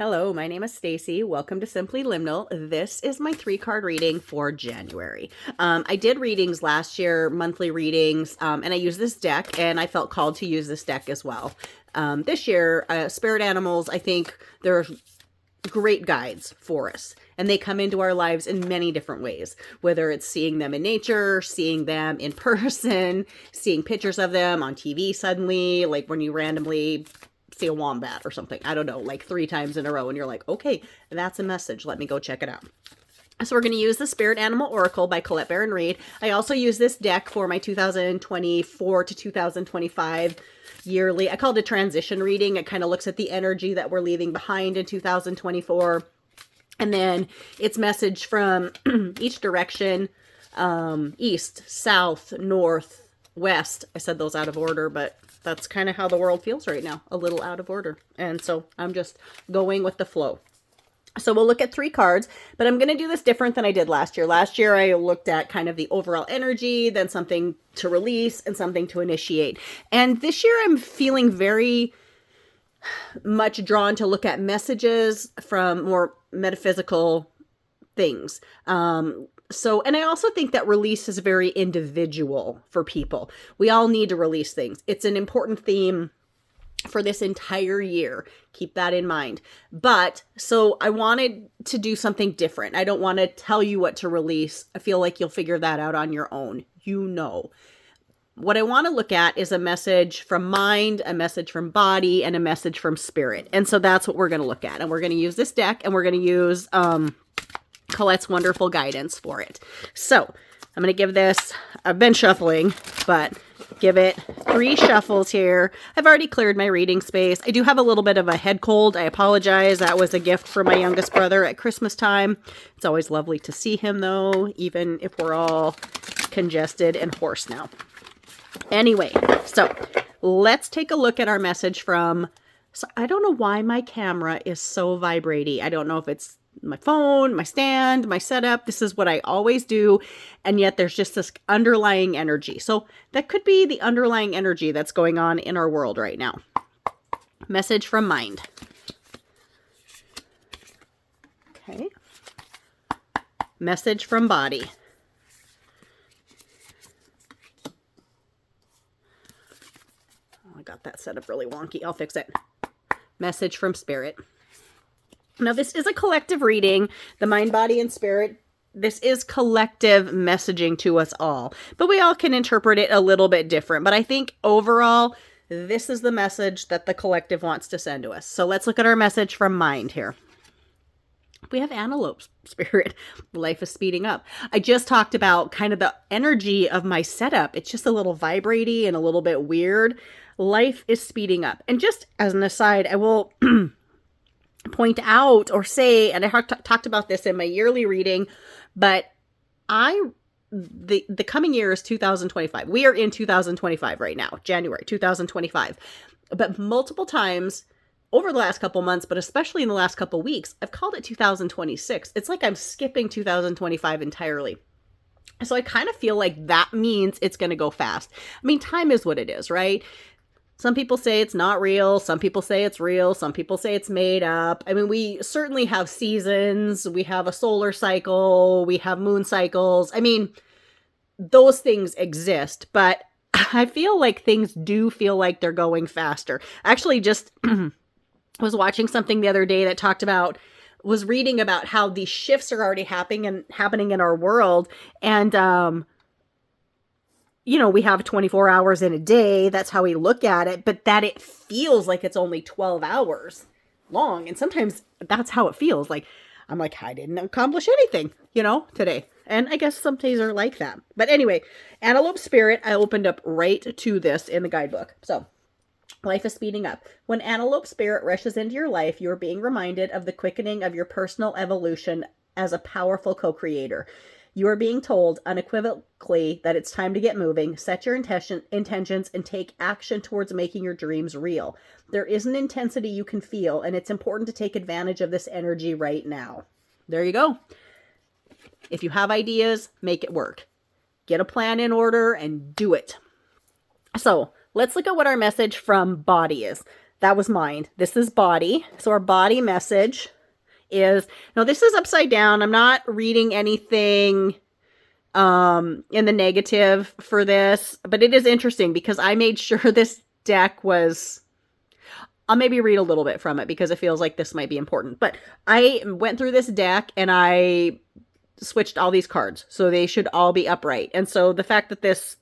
Hello, my name is Stacy. Welcome to Simply Liminal. This is my 3-card reading for January. I did readings last year, monthly readings, and I used this deck, and I felt called to use this deck as well. This year, spirit animals, I think they're great guides for us, and they come into our lives in many different ways, whether it's seeing them in nature, seeing them in person, seeing pictures of them on TV suddenly, like when you randomly see a wombat or something, I don't know, like 3 times in a row, and you're like, okay, that's a message, let me go check it out. So we're going to use the Spirit Animal Oracle by Colette Baron Reid. I also use this deck for my 2024 to 2025 yearly. I call it a transition reading. It kind of looks at the energy that we're leaving behind in 2024. And then it's message from each direction, east, south, north, west. I said those out of order, but that's kind of how the world feels right now, a little out of order. And so I'm just going with the flow. So we'll look at 3 cards, but I'm going to do this different than I did last year. Last year, I looked at kind of the overall energy, then something to release and something to initiate. And this year, I'm feeling very much drawn to look at messages from more metaphysical things. And I also think that release is very individual for people. We all need to release things. It's an important theme for this entire year. Keep that in mind. But so I wanted to do something different. I don't want to tell you what to release. I feel like you'll figure that out on your own. You know. What I want to look at is a message from mind, a message from body, and a message from spirit. And so that's what we're going to look at. And we're going to use this deck, and we're going to use Colette's wonderful guidance for it. So I'm going to give this, I've been shuffling, but give it 3 shuffles here. I've already cleared my reading space. I do have a little bit of a head cold. I apologize. That was a gift for my youngest brother at Christmas time. It's always lovely to see him though, even if we're all congested and hoarse now. Anyway, so let's take a look at our message from, so I don't know why my camera is so vibrating. I don't know if it's my phone, my stand, my setup. This is what I always do. And yet there's just this underlying energy. So that could be the underlying energy that's going on in our world right now. Message from mind. Okay. Message from body. Oh, I got that set up really wonky. I'll fix it. Message from spirit. Now, this is a collective reading, the mind, body, and spirit. This is collective messaging to us all, but we all can interpret it a little bit different. But I think overall, this is the message that the collective wants to send to us. So let's look at our message from mind here. We have antelope spirit. Life is speeding up. I just talked about kind of the energy of my setup. It's just a little vibrating and a little bit weird. Life is speeding up. And just as an aside, I will point out or say, and I talked about this in my yearly reading, but the coming year is 2025. We are in 2025 right now, January 2025. But multiple times over the last couple months, but especially in the last couple weeks, I've called it 2026. It's like I'm skipping 2025 entirely. So I kind of feel like that means it's going to go fast. I mean, time is what it is, right? Some people say it's not real. Some people say it's real. Some people say it's made up. I mean, we certainly have seasons. We have a solar cycle. We have moon cycles. I mean, those things exist, but I feel like things do feel like they're going faster. Actually, just was watching something the other day that talked about, was reading about how these shifts are already happening in our world. And, we have 24 hours in a day. That's how we look at it, but that it feels like it's only 12 hours long. And sometimes that's how it feels. Like, I'm like, I didn't accomplish anything, today. And I guess some days are like that. But anyway, antelope spirit, I opened up right to this in the guidebook. So life is speeding up. When antelope spirit rushes into your life, you're being reminded of the quickening of your personal evolution as a powerful co-creator. You are being told unequivocally that it's time to get moving, set your intentions, and take action towards making your dreams real. There is an intensity you can feel, and it's important to take advantage of this energy right now. There you go. If you have ideas, make it work. Get a plan in order and do it. So let's look at what our message from body is. that was mine. This is body. So our body message is, now this is upside down. I'm not reading anything in the negative for this, but it is interesting because I made sure this deck was, I'll maybe read a little bit from it because it feels like this might be important. But I went through this deck and I switched all these cards, so they should all be upright. And so the fact that this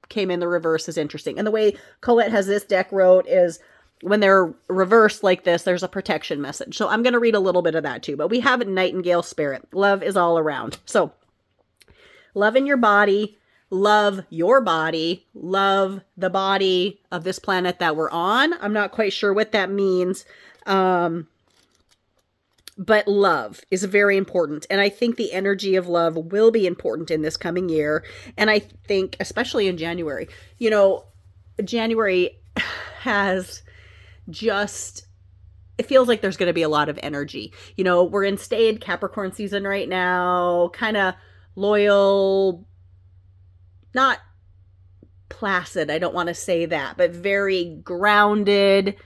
came in the reverse is interesting. And the way Colette has this deck wrote is, when they're reversed like this, there's a protection message. So I'm going to read a little bit of that too. But we have Nightingale Spirit. Love is all around. So love in your body, love your body, love the body of this planet that we're on. I'm not quite sure what that means. But love is very important. And I think the energy of love will be important in this coming year. And I think, especially in January, you know, January has just, it feels like there's going to be a lot of energy. You know, we're in staid Capricorn season right now, kind of loyal, not placid, I don't want to say that, but very grounded,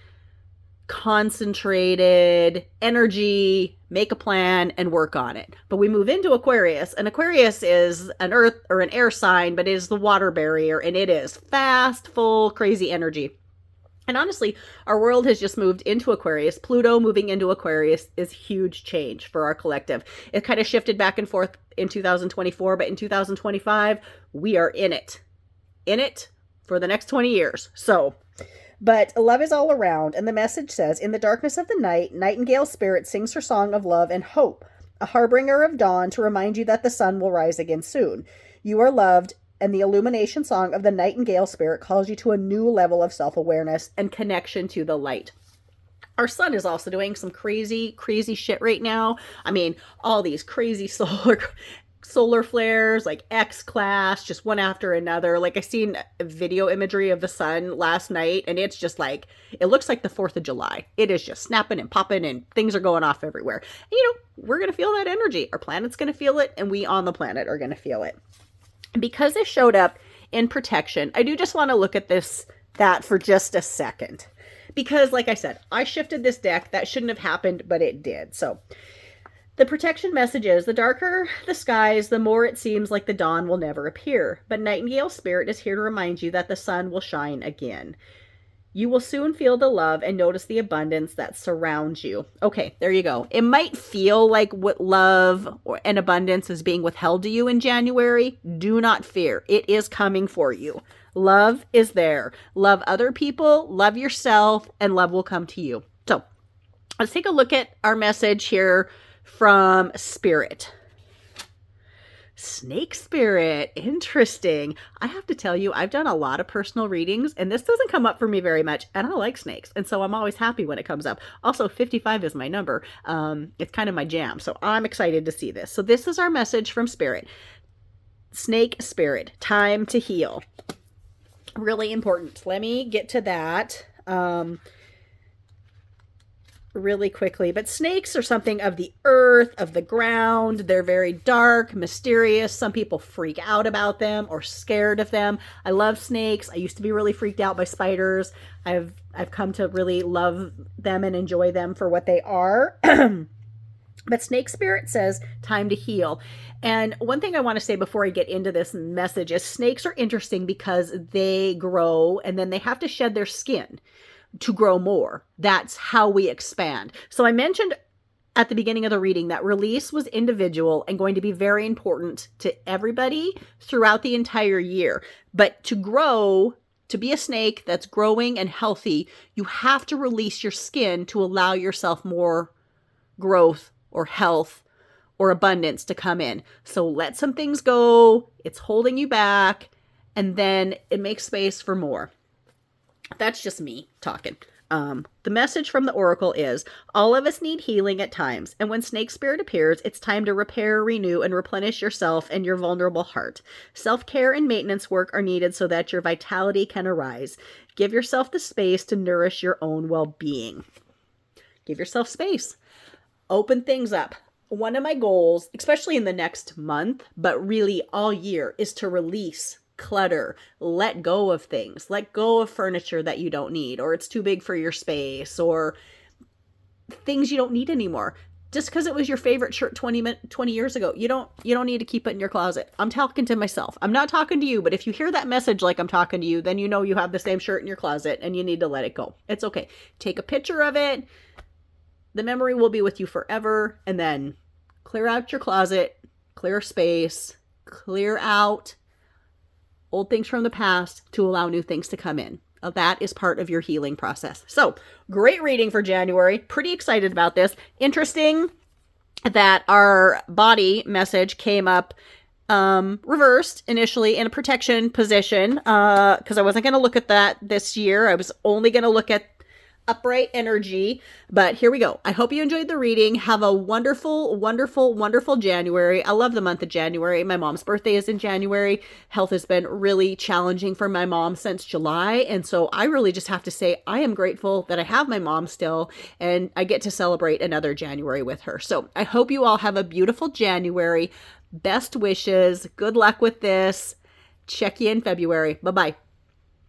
concentrated energy, make a plan and work on it. But we move into Aquarius, and Aquarius is an earth or an air sign, but it is the water barrier, and it is fast, full, crazy energy. And honestly, our world has just moved into Aquarius. Pluto moving into Aquarius is huge change for our collective. It kind of shifted back and forth in 2024, but in 2025, we are in it for the next 20 years. So, but love is all around, and the message says, in the darkness of the night, Nightingale Spirit sings her song of love and hope, a harbinger of dawn to remind you that the sun will rise again soon. You are loved, and the illumination song of the Nightingale Spirit calls you to a new level of self-awareness and connection to the light. Our sun is also doing some crazy, crazy shit right now. I mean, all these crazy solar flares, like X-class, just one after another. Like, I seen video imagery of the sun last night, and it's just like, it looks like the 4th of July. It is just snapping and popping, and things are going off everywhere. And, you know, we're going to feel that energy. Our planet's going to feel it, and we on the planet are going to feel it. Because it showed up in protection, I do just want to look at that for just a second. Because, like I said, I shifted this deck. That shouldn't have happened, but it did. So, the protection message is, the darker the skies, the more it seems like the dawn will never appear. But Nightingale Spirit is here to remind you that the sun will shine again. You will soon feel the love and notice the abundance that surrounds you. Okay, there you go. It might feel like what love and abundance is being withheld to you in January. Do not fear. It is coming for you. Love is there. Love other people, love yourself, and love will come to you. So, let's take a look at our message here from Spirit. Snake Spirit. Interesting. I have to tell you, I've done a lot of personal readings, and this doesn't come up for me very much, and I like snakes, and so I'm always happy when it comes up. Also, 55 is my number. It's kind of my jam, so I'm excited to see this. So this is our message from Spirit. Snake Spirit, time to heal. Really important. Let me get to that really quickly. But snakes are something of the earth, of the ground. They're very dark, mysterious. Some people freak out about them or scared of them. I love snakes. I used to be really freaked out by spiders. I've come to really love them and enjoy them for what they are. But Snake Spirit says, time to heal. And one thing I want to say before I get into this message is, snakes are interesting because they grow and then they have to shed their skin to grow more. That's how we expand. So I mentioned at the beginning of the reading that release was individual and going to be very important to everybody throughout the entire year. But to grow, to be a snake that's growing and healthy, you have to release your skin to allow yourself more growth or health or abundance to come in. So let some things go. It's holding you back, and then it makes space for more. That's just me talking. The message from the Oracle is, all of us need healing at times, and when Snake Spirit appears, it's time to repair, renew, and replenish yourself and your vulnerable heart. Self-care and maintenance work are needed so that your vitality can arise. Give yourself the space to nourish your own well-being. Give yourself space. Open things up. One of my goals, especially in the next month, but really all year, is to release declutter, let go of things, let go of furniture that you don't need, or it's too big for your space, or things you don't need anymore. Just because it was your favorite shirt 20 years ago, you don't need to keep it in your closet. I'm talking to myself. I'm not talking to you, but if you hear that message like I'm talking to you, then you know you have the same shirt in your closet and you need to let it go. It's okay. Take a picture of it. The memory will be with you forever. And then clear out your closet, clear space, clear out old things from the past to allow new things to come in. That is part of your healing process. So, great reading for January. Pretty excited about this. Interesting that our body message came up reversed initially in a protection position because I wasn't going to look at that this year. I was only going to look at upright energy, but here we go. I hope you enjoyed the reading. Have a wonderful, wonderful, wonderful January. I love the month of January. My mom's birthday is in January. Health has been really challenging for my mom since July, and so I really just have to say I am grateful that I have my mom still, and I get to celebrate another January with her. So I hope you all have a beautiful January. Best wishes. Good luck with this. Check you in February. Bye-bye.